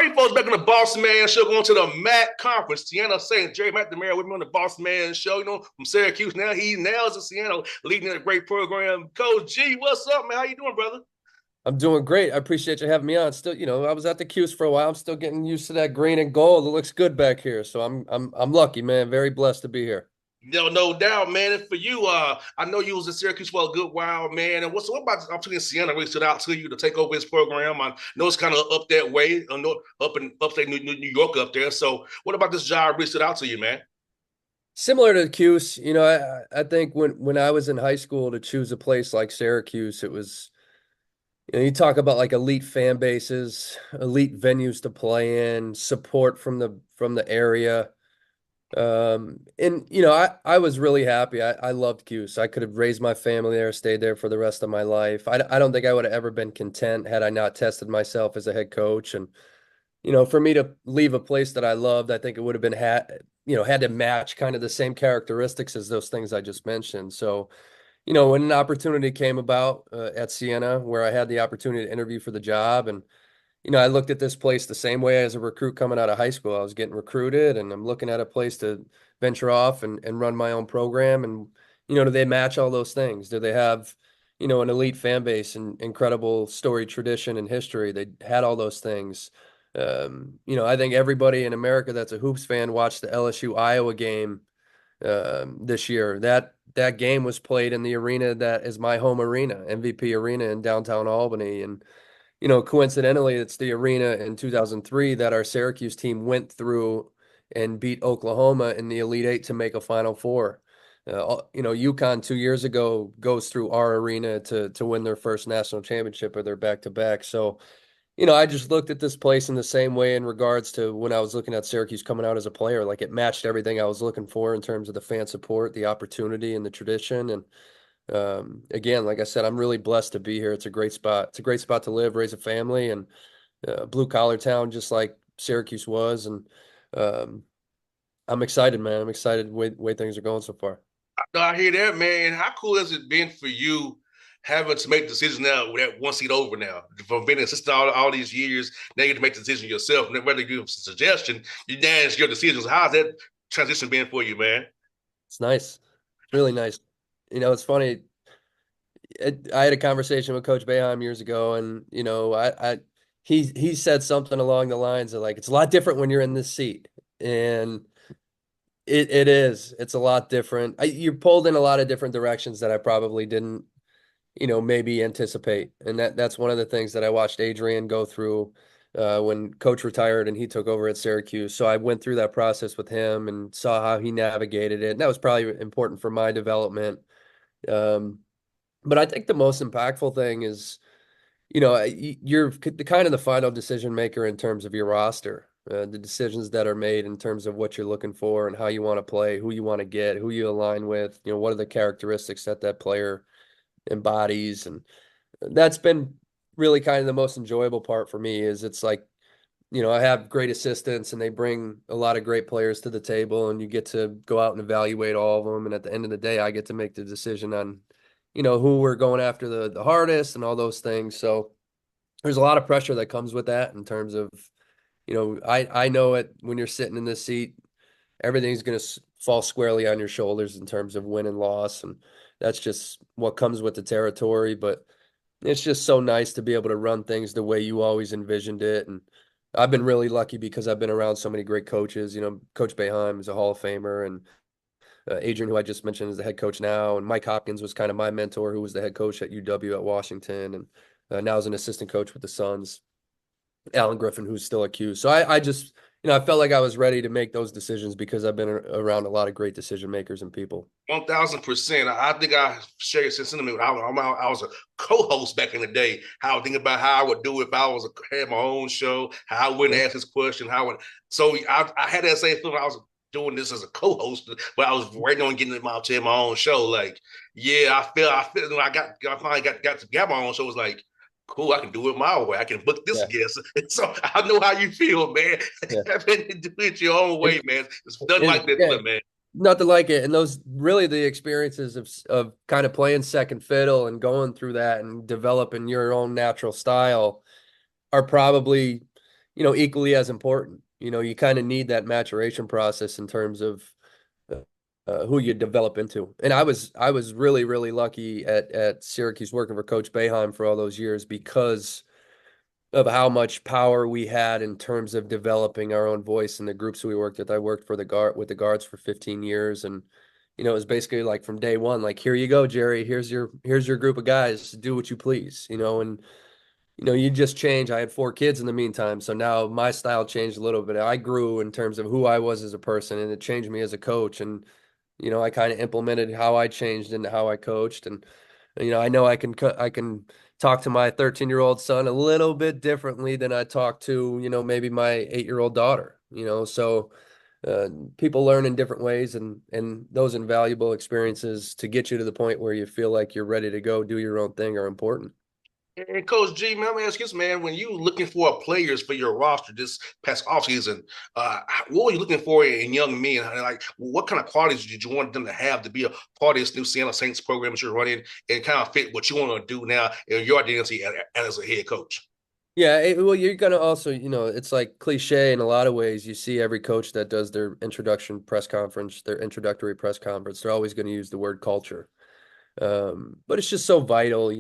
All you folks back on the Bossman show, going to the MAC conference. Siena saying Gerry McNamara with me on the Bossman show, from Syracuse. Now he nails the Siena, leading a great program. Coach G, what's up, man? How you doing, brother? I'm doing great. I appreciate you having me on. Still, I was at the Q's for a while. I'm still getting used to that green and gold. It looks good back here. So I'm lucky, man. Very blessed to be here. No doubt, man. And for you, I know you was in Syracuse for a good while, man. And what about the opportunity in Siena really stood out to you to take over his program? I know it's kind of up that way, up in upstate New York up there. So what about this job really stood out to you, man? Similar to the Q's, I think when I was in high school to choose a place like Syracuse, it was, you talk about like elite fan bases, elite venues to play in, support from the area. And I was really happy. I loved Cuse. I could have raised my family there, stayed there for the rest of my life. I don't think I would have ever been content had I not tested myself as a head coach. And, for me to leave a place that I loved, I think it would have been had to match kind of the same characteristics as those things I just mentioned. So, when an opportunity came about at Siena where I had the opportunity to interview for the job and I looked at this place the same way as a recruit coming out of high school. I was getting recruited and I'm looking at a place to venture off and run my own program. And, do they match all those things? Do they have, an elite fan base and incredible story, tradition, and history? They had all those things. I think everybody in America that's a hoops fan watched the LSU Iowa game this year. That game was played in the arena that is my home arena, MVP Arena in downtown Albany. And coincidentally, it's the arena in 2003 that our Syracuse team went through and beat Oklahoma in the Elite Eight to make a Final Four. UConn 2 years ago goes through our arena to win their first national championship of their back-to-back. So, I just looked at this place in the same way in regards to when I was looking at Syracuse coming out as a player. Like it matched everything I was looking for in terms of the fan support, the opportunity, and the tradition. And again, like I said, I'm really blessed to be here. It's a great spot. It's a great spot to live, raise a family, and blue collar town, just like Syracuse was. And um, I'm excited, man. I'm excited the way things are going so far. No, I hear that, man. How cool has it been for you having to make decisions now with that one seat over now? From being an assistant all these years, now you get to make the decision yourself. And whether you give a suggestion, you dance your decisions. How's that transition been for you, man? It's nice. It's really nice. It's funny. I had a conversation with Coach Boeheim years ago, and he said something along the lines of like it's a lot different when you're in this seat, and it is. It's a lot different. You're pulled in a lot of different directions that I probably didn't, maybe anticipate. And that's one of the things that I watched Adrian go through when Coach retired and he took over at Syracuse. So I went through that process with him and saw how he navigated it. And that was probably important for my development. Um, but I think the most impactful thing is, you're the kind of the final decision maker in terms of your roster, the decisions that are made in terms of what you're looking for and how you want to play, who you want to get, who you align with, what are the characteristics that that player embodies. And that's been really kind of the most enjoyable part for me is it's like, I have great assistants and they bring a lot of great players to the table and you get to go out and evaluate all of them. And at the end of the day, I get to make the decision on, who we're going after the hardest and all those things. So there's a lot of pressure that comes with that in terms of, I know it when you're sitting in this seat, everything's going to fall squarely on your shoulders in terms of win and loss. And that's just what comes with the territory. But it's just so nice to be able to run things the way you always envisioned it. And I've been really lucky because I've been around so many great coaches. Coach Boeheim is a Hall of Famer, and Adrian, who I just mentioned, is the head coach now, and Mike Hopkins was kind of my mentor, who was the head coach at UW at Washington, and now is an assistant coach with the Suns. Alan Griffin, who's still at Q. So I just, I felt like I was ready to make those decisions because I've been around a lot of great decision makers and people. 1000%. I think I share your sentiment. I was a co-host back in the day. How I think about how I would do it if had my own show. How I wouldn't ask this question. So I had that same feeling. I was doing this as a co-host, but I was waiting on getting to my own show. Like, yeah, I feel when I finally got my own show. It was like, cool, I can do it my way. I can book this Yeah, guest. So I know how you feel, man. yeah. Having to do it your own way, It, man. It's done like that, yeah, man. nothing like it. And those really the experiences of kind of playing second fiddle and going through that and developing your own natural style are probably, equally as important. You kind of need that maturation process in terms of who you develop into. And I was really, really lucky at Syracuse working for Coach Boeheim for all those years because of how much power we had in terms of developing our own voice in the groups we worked with. I worked for the guards for 15 years, and it was basically like from day one, like, here you go, Gerry, here's your group of guys, do what you please, and you just change. I had 4 kids in the meantime, so now my style changed a little bit. I grew in terms of who I was as a person, and it changed me as a coach. And I kind of implemented how I changed into how I coached. And I know I can talk to my 13-year-old son a little bit differently than I talk to maybe my 8-year-old daughter. So uh, people learn in different ways, and those invaluable experiences to get you to the point where you feel like you're ready to go do your own thing are important. And Coach G, man, let me ask you this, man. When you looking for players for your roster this past offseason, what were you looking for in young men? Like, what kind of qualities did you want them to have to be a part of this new Siena Saints program that you're running and kind of fit what you want to do now in your identity as a head coach? Yeah, well, you're gonna also, it's like cliche in a lot of ways. You see every coach that does their introduction press conference, their introductory press conference, they're always going to use the word culture. But it's just so vital,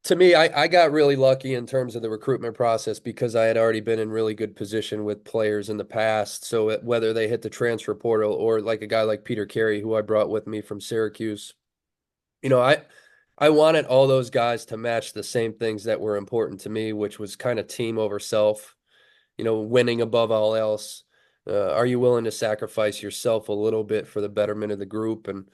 To me, I got really lucky in terms of the recruitment process because I had already been in really good position with players in the past. So whether they hit the transfer portal or like a guy like Peter Carey, who I brought with me from Syracuse, I wanted all those guys to match the same things that were important to me, which was kind of team over self, winning above all else. Are you willing to sacrifice yourself a little bit for the betterment of the group? And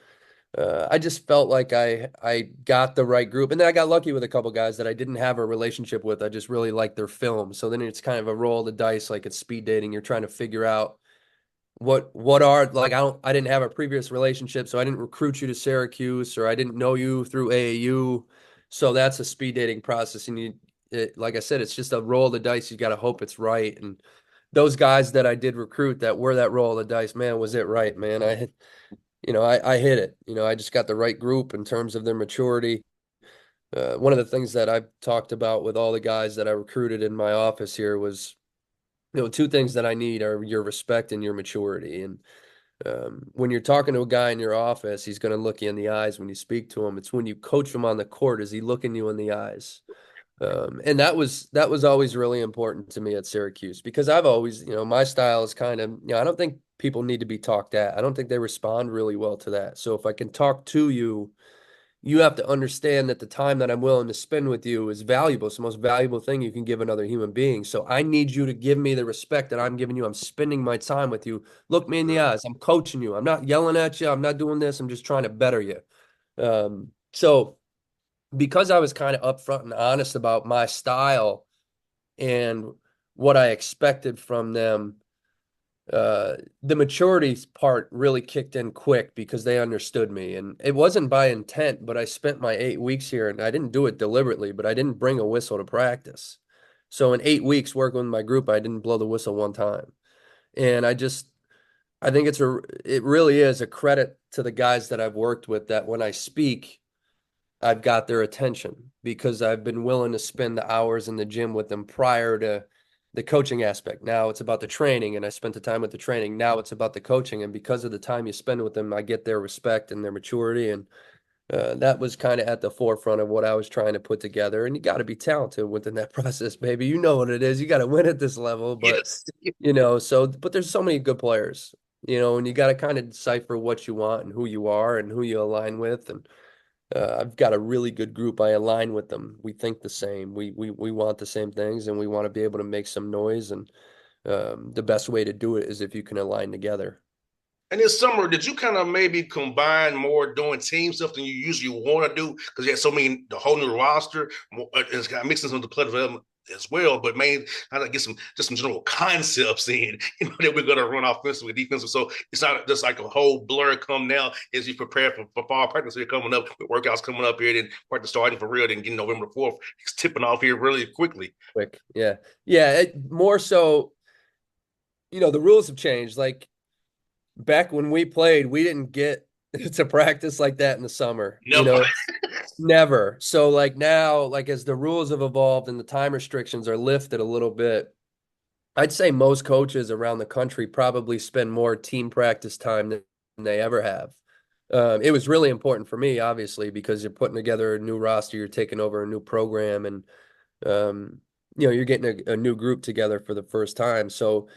I just felt like I got the right group, and then I got lucky with a couple guys that I didn't have a relationship with. I just really liked their film. So then it's kind of a roll of the dice, like it's speed dating. You're trying to figure out what are like I didn't have a previous relationship, so I didn't recruit you to Syracuse, or I didn't know you through AAU. So that's a speed dating process, and like I said, it's just a roll of the dice. You got to hope it's right. And those guys that I did recruit that were that roll of the dice, man, was it right, man? I hit it. I just got the right group in terms of their maturity. One of the things that I've talked about with all the guys that I recruited in my office here was, 2 things that I need are your respect and your maturity. And when you're talking to a guy in your office, he's going to look you in the eyes when you speak to him. It's when you coach him on the court, is he looking you in the eyes? And that was always really important to me at Syracuse because I've always, my style is kind of, I don't think people need to be talked at. I don't think they respond really well to that. So if I can talk to you, you have to understand that the time that I'm willing to spend with you is valuable. It's the most valuable thing you can give another human being. So I need you to give me the respect that I'm giving you. I'm spending my time with you. Look me in the eyes. I'm coaching you. I'm not yelling at you. I'm not doing this. I'm just trying to better you. So because I was kind of upfront and honest about my style and what I expected from them, the maturity part really kicked in quick because they understood me. And it wasn't by intent, but I spent my 8 weeks here and I didn't do it deliberately, but I didn't bring a whistle to practice. So in 8 weeks working with my group, I didn't blow the whistle one time. And I think it really is a credit to the guys that I've worked with that when I speak, I've got their attention because I've been willing to spend the hours in the gym with them prior to the coaching aspect. Now it's about the training, and I spent the time with the training. Now it's about the coaching, and because of the time you spend with them, I get their respect and their maturity, and that was kind of at the forefront of what I was trying to put together. And you got to be talented within that process, baby. You know what it is. You got to win at this level, but Yes. but there's so many good players, and you got to kind of decipher what you want and who you are and who you align with, and I've got a really good group. I align with them. We think the same. We want the same things, and we want to be able to make some noise. And the best way to do it is if you can align together. And this summer, did you kind of maybe combine more doing team stuff than you usually want to do? Because you had so many, the whole new roster, it's kind of mixing some of the player development as well. But mainly, I to get some general concepts in, that we're going to run offensively, defensive. So it's not just like a whole blur come now as you prepare for fall practice here coming up, with workouts coming up here, then practice starting for real, then getting November 4th. It's tipping off here really quickly. Quick, yeah, yeah. More so, the rules have changed. Like back when we played, we didn't get to practice like that in the summer. Never. Never. So like now, like as the rules have evolved and the time restrictions are lifted a little bit, I'd say most coaches around the country probably spend more team practice time than they ever have. It was really important for me, obviously, because you're putting together a new roster, you're taking over a new program, and um, you're getting a new group together for the first time. So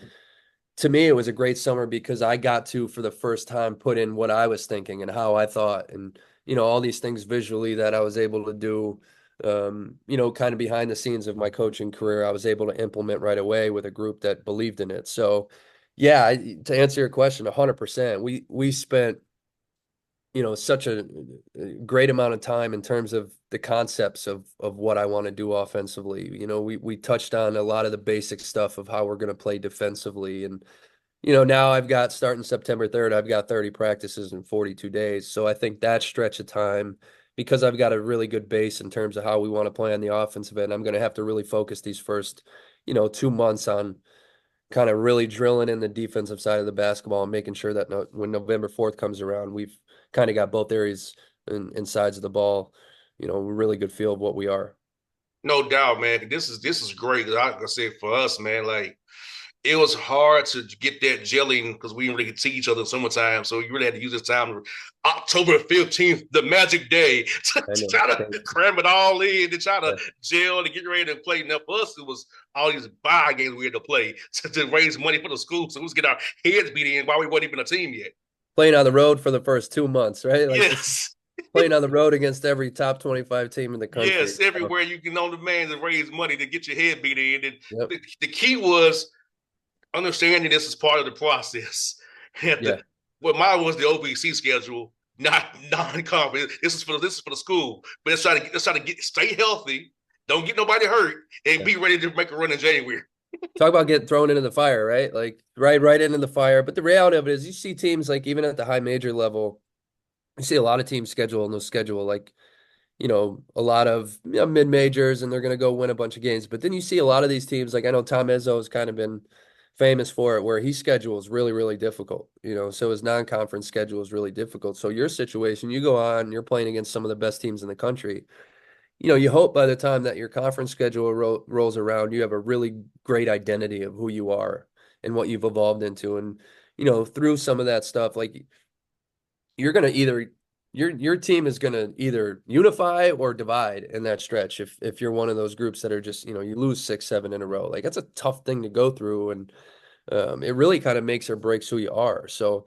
to me, it was a great summer because I got to, for the first time, put in what I was thinking and how I thought, and all these things visually that I was able to do. Kind of behind the scenes of my coaching career, I was able to implement right away with a group that believed in it. So, yeah, to answer your question, 100%, we spent such a great amount of time in terms of the concepts of what I want to do offensively. We touched on a lot of the basic stuff of how we're going to play defensively, and now I've got starting September 3rd, I've got 30 practices in 42 days. So I think that stretch of time, because I've got a really good base in terms of how we want to play on the offensive end, I'm going to have to really focus these first 2 months on kind of really drilling in the defensive side of the basketball and making sure that when November 4th comes around, we've kind of got both areas and sides of the ball, a really good feel of what we are. No doubt, man. This is great. Like I said, for us, man, like it was hard to get that gelling because we didn't really see each other in summertime. So you really had to use this time, October 15th, the magic day, I to know. try to cram it all in, to try to Yeah. gel and get ready to play. Now, for us, it was all these buy games we had to play to raise money for the school. So we was getting our heads beat in while we weren't even a team yet. Playing on the road for the first 2 months, right? Like this, Yes. playing on the road against every top 25 team in the country. Yes, So, everywhere you can on demand to raise money to get your head beat in. And yep. the key was understanding this is part of the process. Yeah. What mine was the OVC schedule, not non-conference. This is for the school. But let's try to get stay healthy, don't get nobody hurt, and Yeah. be ready to make a run in January. Talk about getting thrown into the fire, right? Like right into the fire. But the reality of it is you see teams like even at the high major level, you see a lot of teams schedule and they'll schedule like, a lot of mid majors and they're going to go win a bunch of games. But then you see a lot of these teams, like I know Tom Izzo has kind of been famous for it, where his schedule is really, really difficult. So his non-conference schedule is really difficult. So your situation, you go on, you're playing against some of the best teams in the country. You hope by the time that your conference schedule rolls around, you have a really great identity of who you are and what you've evolved into. And, through some of that stuff, like you're going to either your team is going to either unify or divide in that stretch if you're one of those groups that are just you lose 6 7 in a row. Like that's a tough thing to go through, and it really kind of makes or breaks who you are. So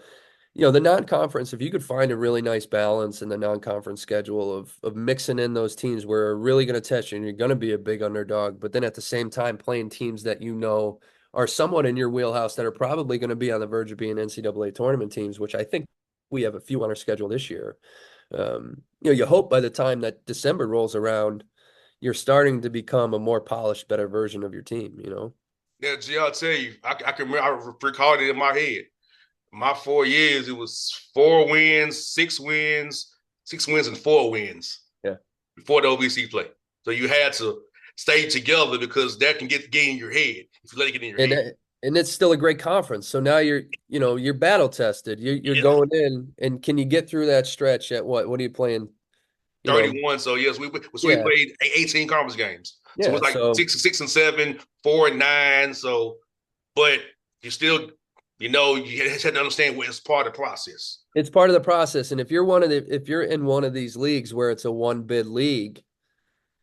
the non-conference, if you could find a really nice balance in the non-conference schedule of mixing in those teams where are really going to test you and you're going to be a big underdog, but then at the same time playing teams that are somewhat in your wheelhouse that are probably going to be on the verge of being NCAA tournament teams, which I think we have a few on our schedule this year. You hope by the time that December rolls around, you're starting to become a more polished, better version of your team. Yeah, G, I'll tell you, I can remember, I recalled it in my head. My 4 years, it was 4 wins, 6 wins, 6 wins, and 4 wins Yeah. before the OVC play. So you had to stay together because that can get in your head if you let it get in your And head. and it's still a great conference. So now you're battle tested. You're Yeah, going in, and can you get through that stretch at what? What are you playing? You know, 31. So yes, we yeah, played 18 conference games. So it yeah. was like So six and seven, 4 and 9. So, but you still, you just had to understand what it's part of the process. it's part of the process. And if you're in one of these leagues where it's a one bid league,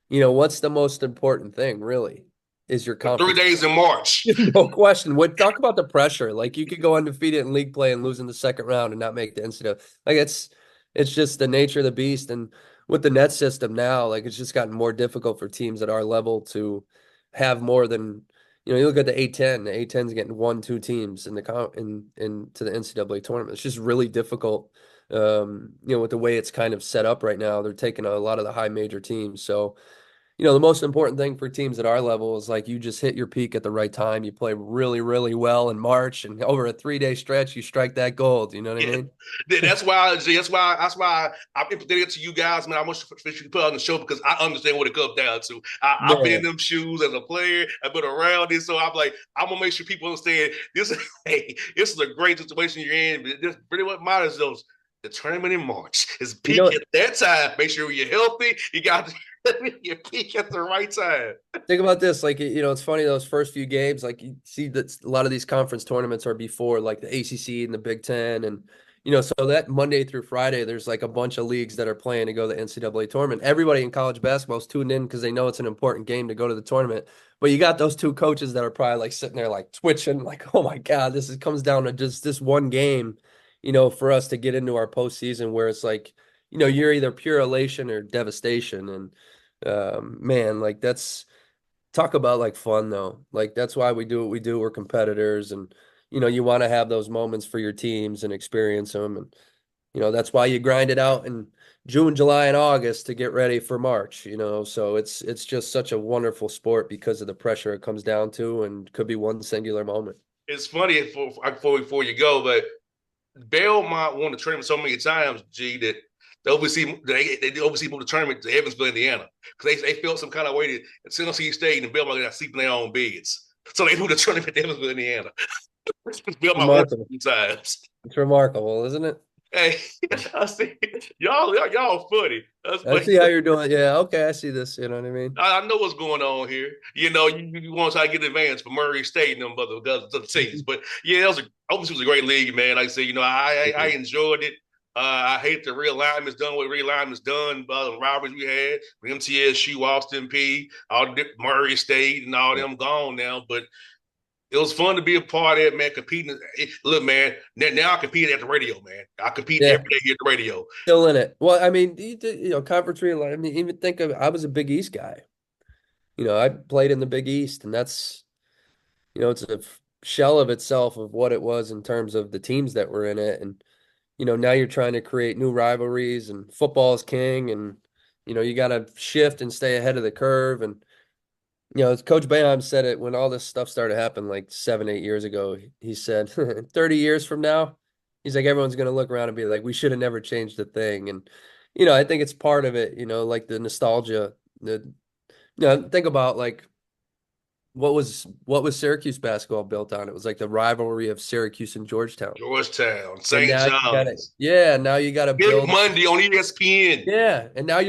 what's the most important thing really is your The three conference. days in March. No question. What talk about the pressure? Like you could go undefeated in league play and lose in the second round and not make the NCAA. Like it's just the nature of the beast. And with the net system now, like it's just gotten more difficult for teams at our level to have more than you look at the A10. The A10's getting 1, 2 teams in the into the NCAA tournament. It's just really difficult. With the way it's kind of set up right now, they're taking a lot of the high major teams. So the most important thing for teams at our level is like you just hit your peak at the right time. You play really, really well in March, and over a 3 day stretch, you strike that gold. You know what I Yeah. mean? That's why I implicated it to you guys, man. I want you to put on the show because I understand what it comes down to. I've been in Man, them shoes as a player. I've been around it, so I'm like, I'm gonna make sure people understand this. Hey, this is a great situation you're in. But this pretty much matters those the tournament in March. It's You peak know, at that time. Make sure you're healthy. You got your peak at the right time. think about this, like it's funny those first few games, like you see that a lot of these conference tournaments are before like the ACC and the Big Ten, and so that Monday through Friday, there's like a bunch of leagues that are playing to go to the NCAA tournament. Everybody in college basketball is tuned in because they know it's an important game to go to the tournament. But you got those two coaches that are probably like sitting there like twitching, like, oh my God, comes down to just this one game, for us to get into our postseason where it's like, you're either pure elation or devastation, and man, like that's. Talk about like fun though. Like that's why we do what we do. We're competitors, and you want to have those moments for your teams and experience them, and that's why you grind it out in June, July, and August to get ready for March, So it's just such a wonderful sport because of the pressure it comes down to, and could be one singular moment. It's funny before you go, but Belmont won the tournament so many times, G, that they oversee moved the tournament to Evansville, Indiana, because they felt some kind of way that Tennessee State and Belmont got to sleep in their own beds. So they moved the tournament to Evansville, Indiana. Belmont won Remarkable. times. It's remarkable, isn't it? Hey, I see y'all funny. I see how you're doing. Yeah, okay, I see this. You know what I mean? I know what's going on here. You want to try to get advance for Murray State and them other teams. But yeah, obviously it was a great league, man. Like I said, I enjoyed it. I hate the realignment's done what realignment's done. The rivalries we had with MTSU, Austin P, Murray State, and all them gone now. But it was fun to be a part of it, man. Competing. Look, man. Now I compete at the radio, man. I compete Yeah, every day here at the radio. still in it. Well, I mean, conference realignment. I mean, even think of I was a Big East guy. I played in the Big East, and that's, it's a shell of itself of what it was in terms of the teams that were in it. And, now you're trying to create new rivalries, and football is king, and, you got to shift and stay ahead of the curve. And, as Coach Boeheim said it when all this stuff started happening like 7, 8 years ago, he said, 30 years from now, he's like, everyone's going to look around and be like, we should have never changed a thing. And, I think it's part of it, like the nostalgia, think about like what was Syracuse basketball built on? It was like the rivalry of Syracuse and Georgetown. Georgetown, And St. now you got it. John's. Yeah, now you got to Big build. Monday on ESPN. Yeah, and now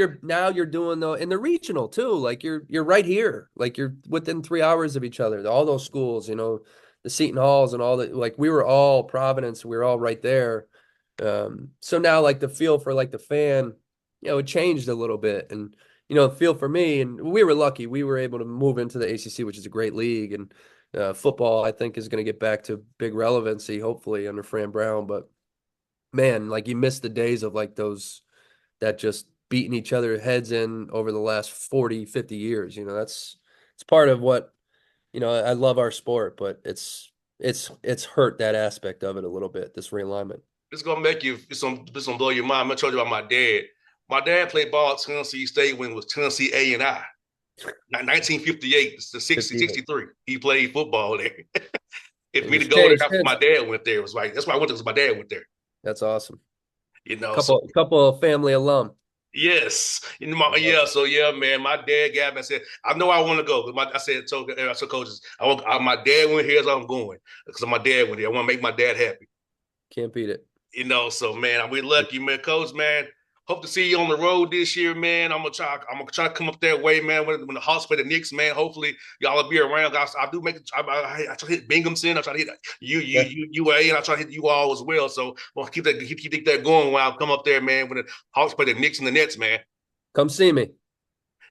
you're doing the in the regional too. Like you're right here. Like you're within 3 hours of each other. All those schools, the Seton Halls and all that. Like we were all Providence. We were all right there. So now like the feel for like the fan, it changed a little bit, and feel for me. And we were lucky. We were able to move into the ACC, which is a great league, and football I think is going to get back to big relevancy, hopefully under Fran Brown. But man, like you miss the days of like those that just beating each other heads in over the last 40, 50 years. It's part of what, I love our sport, but it's hurt that aspect of it a little bit, this realignment. It's gonna make you. It's gonna blow your mind. I'm gonna tell you about my dad. My dad played ball at Tennessee State when it was Tennessee A&I. 1958 to 60, 58. 63. He played football there. If It me to was go there changed after since. my dad went there, it was like that's why I went there because my dad went there. That's awesome. So Couple of family alum. yes, I love yeah. So yeah, man. My dad got me. I said, I know I want to go. I said, I told coaches, my dad went here, so I'm going because my dad went here. I want to make my dad happy. Can't beat it. So man, we lucky, man. Coach, man. Hope to see you on the road this year, man. I'm gonna try to come up that way, man. When the Hawks play the Knicks, man. Hopefully y'all will be around. I do make. I try to hit Binghamton. I try to hit Yeah. UA, and I try to hit you all as well. So we'll keep that going while I come up there, man. When the Hawks play the Knicks and the Nets, man. Come see me.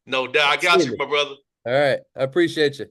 No doubt, I See got you, me. my brother. All right. I appreciate you.